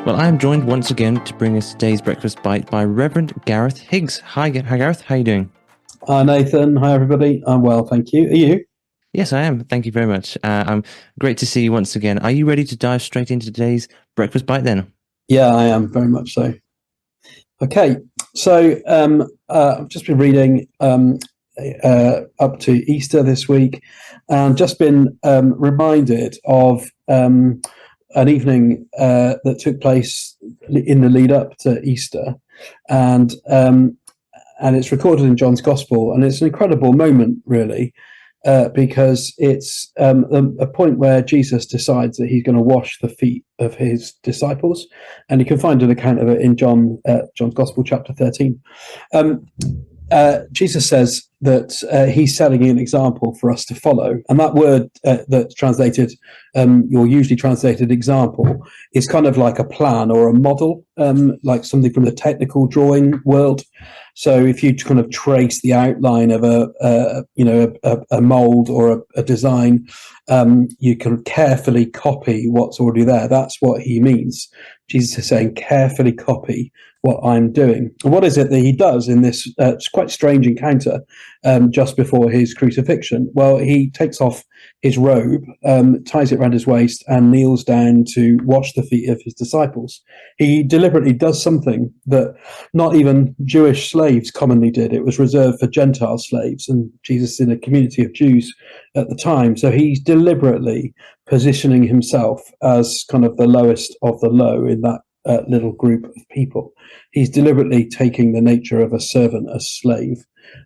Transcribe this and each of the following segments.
Well, I am joined once again to bring us today's breakfast bite by Revd Gareth Higgs. Hi, Gareth. How are you doing? Hi, Nathan. Hi, everybody. I'm well, thank you. Are you? Yes, I am. Thank you very much. I'm great to see you once again. Are you ready to dive straight into today's breakfast bite then? Yeah, I am very much so. Okay, so I've just been reading up to Easter this week, and just been reminded of an evening that took place in the lead up to Easter, and it's recorded in John's Gospel, and it's an incredible moment, really. Because it's a point where Jesus decides that he's going to wash the feet of his disciples, and you can find an account of it in John's Gospel, chapter 13. Jesus says that he's setting an example for us to follow, and that word that's translated, or usually translated example, is kind of like a plan or a model, like something from the technical drawing world. So if you kind of trace the outline of a mold or a design, you can carefully copy what's already there. That's what he means. Jesus is saying, carefully copy what I'm doing. And what is it that he does in this quite strange encounter just before his crucifixion? Well, he takes off his robe, ties it around his waist, and kneels down to wash the feet of his disciples. He deliberately does something that not even Jewish slaves commonly did. It was reserved for Gentile slaves, and Jesus is in a community of Jews at the time. So he's deliberately positioning himself as kind of the lowest of the low in that little group of people. He's deliberately taking the nature of a servant, a slave,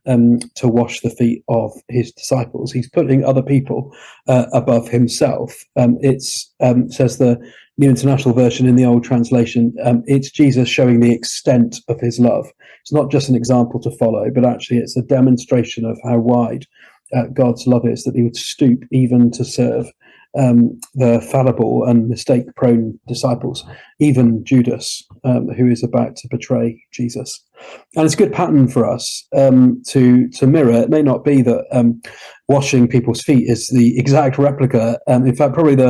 to wash the feet of his disciples. He's putting other people above himself. It says the New International Version in the old translation, it's Jesus showing the extent of his love. It's not just an example to follow, but actually it's a demonstration of how wide God's love is, that he would stoop even to serve the fallible and mistake-prone disciples, even Judas, who is about to betray Jesus. And it's a good pattern for us to mirror. It may not be that washing people's feet is the exact replica. In fact, probably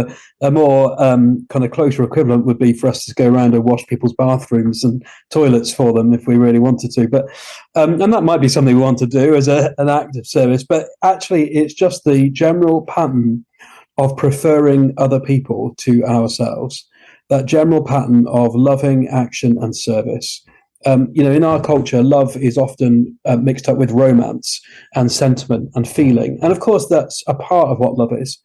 a more kind of closer equivalent would be for us to go around and wash people's bathrooms and toilets for them if we really wanted to. But and that might be something we want to do as an act of service. But actually, it's just the general pattern of preferring other people to ourselves, that general pattern of loving action and service. In our culture, love is often mixed up with romance and sentiment and feeling. And of course, that's a part of what love is.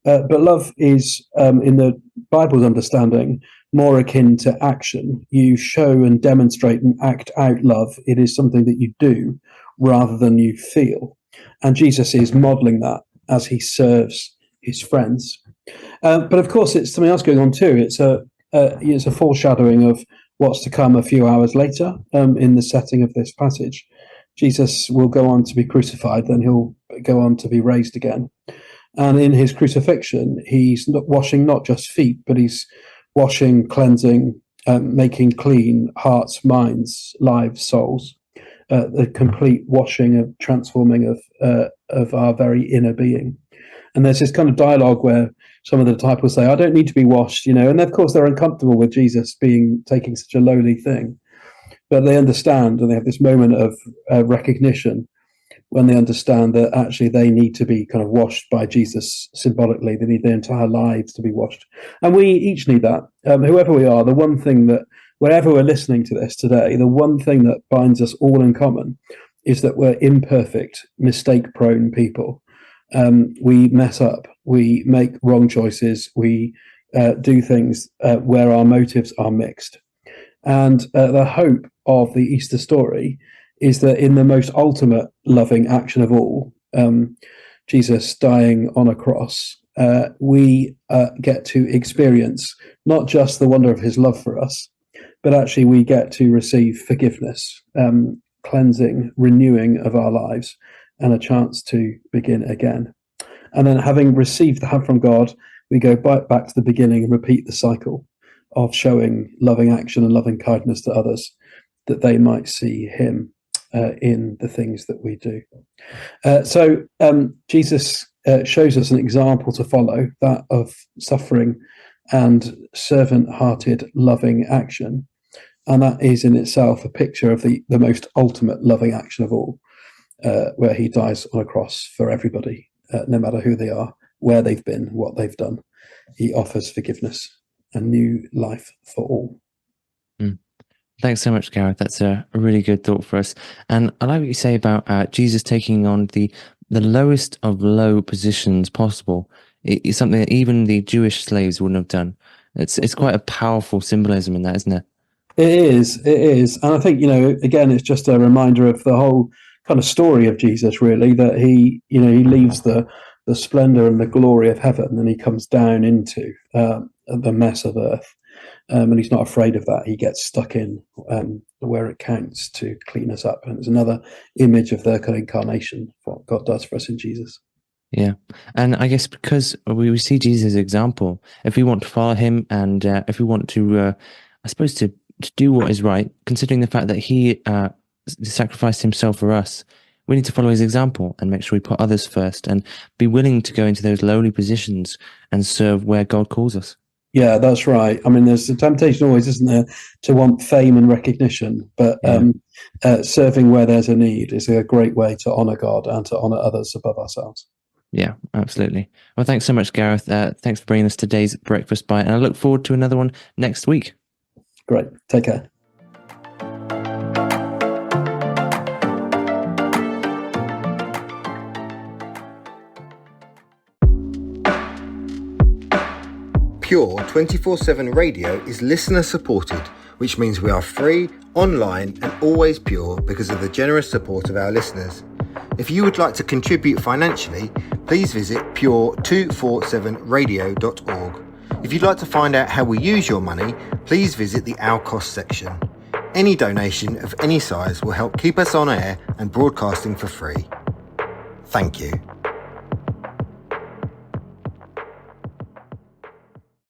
But love is, in the Bible's understanding, more akin to action. You show and demonstrate and act out love. It is something that you do rather than you feel. And Jesus is modeling that as he serves his friends. But of course, it's something else going on too. It's a foreshadowing of what's to come a few hours later in the setting of this passage. Jesus will go on to be crucified, then he'll go on to be raised again. And in his crucifixion, he's not washing not just feet, but he's washing, cleansing, making clean hearts, minds, lives, souls. The complete washing of transforming of our very inner being. And there's this kind of dialogue where some of the disciples say, I don't need to be washed, and of course they're uncomfortable with Jesus taking such a lowly thing. But they understand, and they have this moment of recognition when they understand that actually they need to be kind of washed by Jesus symbolically. They need their entire lives to be washed. And we each need that. Whoever we are, the one thing that, wherever we're listening to this today, the one thing that binds us all in common is that we're imperfect, mistake-prone people. We mess up, we make wrong choices, we do things where our motives are mixed. And the hope of the Easter story is that in the most ultimate loving action of all, Jesus dying on a cross, we get to experience not just the wonder of his love for us, but actually we get to receive forgiveness, cleansing, renewing of our lives, and a chance to begin again. And then having received that from God, we go back to the beginning and repeat the cycle of showing loving action and loving kindness to others, that they might see him in the things that we do. So Jesus shows us an example to follow, that of suffering and servant-hearted, loving action. And that is in itself a picture of the most ultimate loving action of all, where he dies on a cross for everybody, no matter who they are, where they've been, what they've done. He offers forgiveness and new life for all. Thanks so much, Gareth. That's a really good thought for us. And I like what you say about Jesus taking on the lowest of low positions possible. It's something that even the Jewish slaves wouldn't have done. It's quite a powerful symbolism in that, isn't it? It is. And I think, again, it's just a reminder of the whole kind of story of Jesus, really, that he leaves the splendor and the glory of heaven and he comes down into the mess of earth. And he's not afraid of that. He gets stuck in where it counts to clean us up. And it's another image of the kind of incarnation, what God does for us in Jesus. Yeah. And I guess because we see Jesus as an example, if we want to follow him and if we want to, I suppose, to do what is right, considering the fact that he sacrificed himself for us, we need to follow his example and make sure we put others first and be willing to go into those lowly positions and serve where God calls us. Yeah, that's right. I mean, there's a temptation always, isn't there, to want fame and recognition, but serving where there's a need is a great way to honour God and to honour others above ourselves. Yeah, absolutely. Well, thanks so much, Gareth. Thanks for bringing us today's Breakfast Bite, and I look forward to another one next week. Great. Take care. Pure 24/7 radio is listener supported, which means we are free, online and always pure because of the generous support of our listeners. If you would like to contribute financially, please visit pure247radio.org. If you'd like to find out how we use your money, please visit the Our Cost section. Any donation of any size will help keep us on air and broadcasting for free. Thank you.